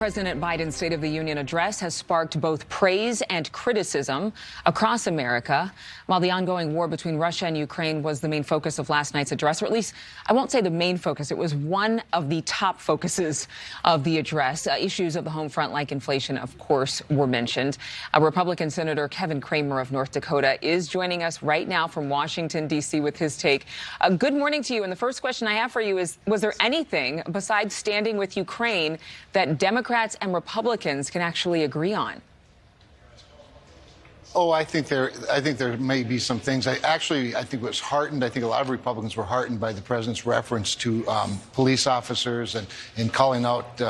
President Biden's State of the Union address has sparked both praise and criticism across America. While the ongoing war between Russia and Ukraine was the main focus of last night's address, or at least I won't say the main focus, it was one of the top focuses of the address. Issues of the home front like inflation, of course, were mentioned. Republican Senator Kevin Cramer of North Dakota is joining us right now from Washington, D.C. with his take. Good morning to you. And the first question I have for you is, was there anything besides standing with Ukraine that Democrats and Republicans can actually agree on? Oh, I think there may be some things. I think was heartened. I think a lot of Republicans were heartened by the president's reference to police officers and calling out,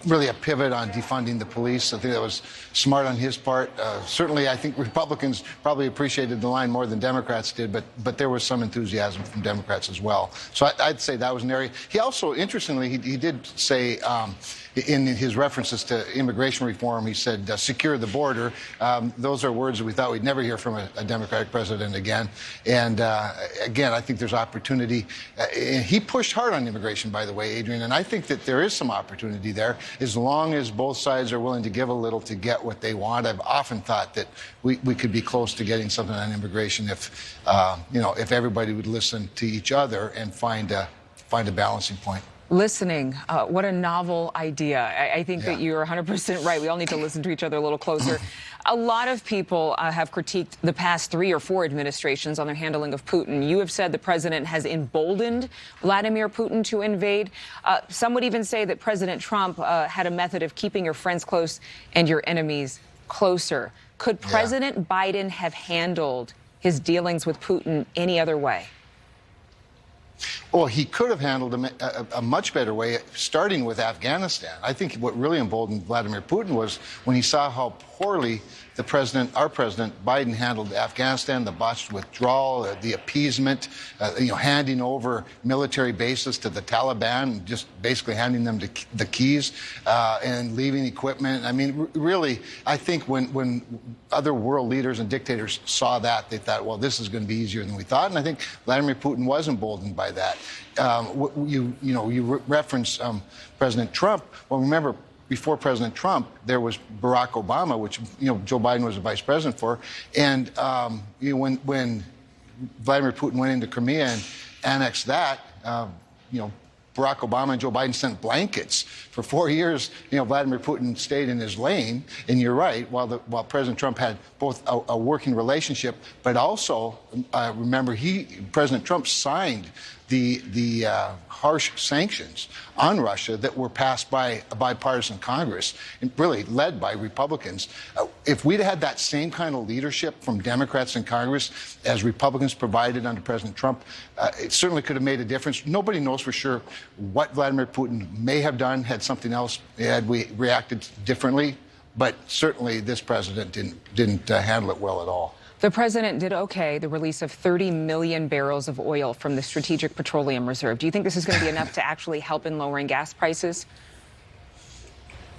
really a pivot on defunding the police. I think that was smart on his part. Certainly, I think Republicans probably appreciated the line more than Democrats did, but there was some enthusiasm from Democrats as well. So I'd say that was an area. He also, interestingly, he did say in his references to immigration reform, he said, secure the border. Those are words that we thought we'd never hear from a Democratic president again. And again, I think there's opportunity. He pushed hard on immigration, by the way, Adrian, and I think that there is some opportunity there as long as both sides are willing to give a little to get what they want. I've often thought that we could be close to getting something on immigration if everybody would listen to each other and find a balancing point. Listening, what a novel idea. I think that you're 100% right. We all need to listen to each other a little closer. A lot of people have critiqued the past 3 or 4 administrations on their handling of Putin. You have said the president has emboldened Vladimir Putin to invade. Some would even say that President Trump had a method of keeping your friends close and your enemies closer. Could President Biden have handled his dealings with Putin any other way? Well, he could have handled them a much better way, starting with Afghanistan. I think what really emboldened Vladimir Putin was when he saw how poorly our president Biden handled Afghanistan, the botched withdrawal, the appeasement, handing over military bases to the Taliban, just basically handing them the keys and leaving equipment. I mean, really, I think when other world leaders and dictators saw that, they thought, well, this is going to be easier than we thought. And I think Vladimir Putin was emboldened by that. You reference President Trump. Well, remember, before President Trump, there was Barack Obama, which Joe Biden was the vice president for. And when Vladimir Putin went into Crimea and annexed that, Barack Obama and Joe Biden sent blankets. For 4 years, Vladimir Putin stayed in his lane. And you're right, while President Trump had both a working relationship, but also, remember, President Trump signed the harsh sanctions on Russia that were passed by a bipartisan Congress, and really led by Republicans. If we'd had that same kind of leadership from Democrats in Congress as Republicans provided under President Trump, it certainly could have made a difference. Nobody knows for sure what Vladimir Putin may have done had something else, had we reacted differently, but certainly this president didn't handle it well at all. The president did okay the release of 30 million barrels of oil from the Strategic Petroleum Reserve. Do you think this is going to be enough to actually help in lowering gas prices?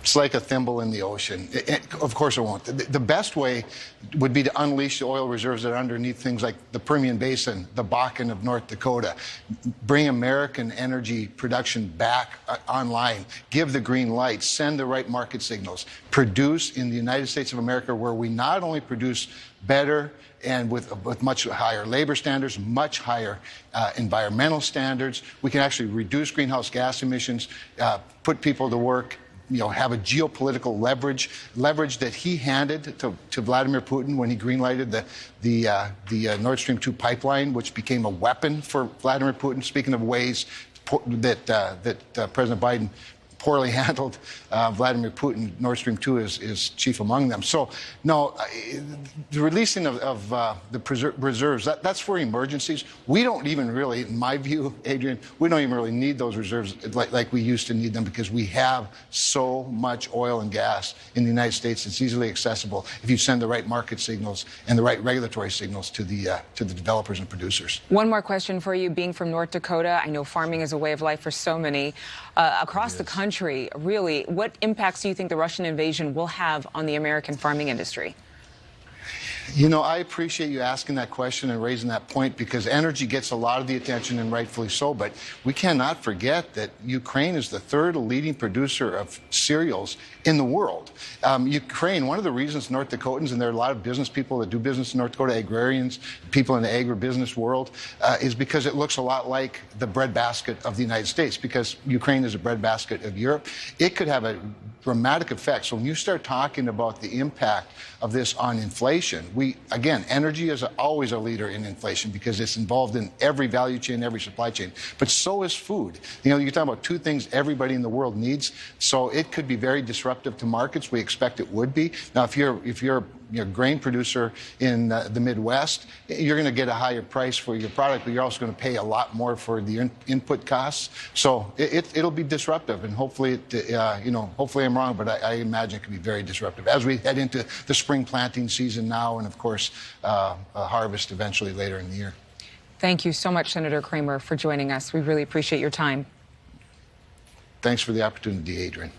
It's like a thimble in the ocean. Of course it won't. The best way would be to unleash the oil reserves that are underneath things like the Permian Basin, the Bakken of North Dakota, bring American energy production back online, give the green light, send the right market signals, produce in the United States of America where we not only produce better and with much higher labor standards, much higher environmental standards. We can actually reduce greenhouse gas emissions, put people to work, have a geopolitical leverage that he handed to Vladimir Putin when he greenlighted the Nord Stream 2 pipeline, which became a weapon for Vladimir Putin. Speaking of ways that President Biden poorly handled Vladimir Putin, Nord Stream 2 is chief among them. So, no, the releasing of the reserves, that's for emergencies. We don't even really, in my view, Adrian, we don't even really need those reserves like we used to need them because we have so much oil and gas in the United States. It's easily accessible if you send the right market signals and the right regulatory signals to the developers and producers. One more question for you. Being from North Dakota, I know farming is a way of life for so many across the country. Really, what impacts do you think the Russian invasion will have on the American farming industry? You know, I appreciate you asking that question and raising that point, because energy gets a lot of the attention, and rightfully so. But we cannot forget that Ukraine is the third leading producer of cereals in the world. Ukraine, one of the reasons North Dakotans, and there are a lot of business people that do business in North Dakota, agrarians, people in the agribusiness world, is because it looks a lot like the breadbasket of the United States, because Ukraine is a breadbasket of Europe. It could have a dramatic effect. So when you start talking about the impact of this on inflation, again, energy is always a leader in inflation because it's involved in every value chain, every supply chain. But so is food. You know, you're talking about two things everybody in the world needs. So it could be very disruptive to markets. We expect it would be. Now, if you're a grain producer in the Midwest, you're going to get a higher price for your product, but you're also going to pay a lot more for the input costs. So it'll be disruptive, and hopefully, hopefully I'm wrong, but I imagine it can be very disruptive as we head into the spring planting season now, and of course, a harvest eventually later in the year. Thank you so much, Senator Cramer, for joining us. We really appreciate your time. Thanks for the opportunity, Adrian.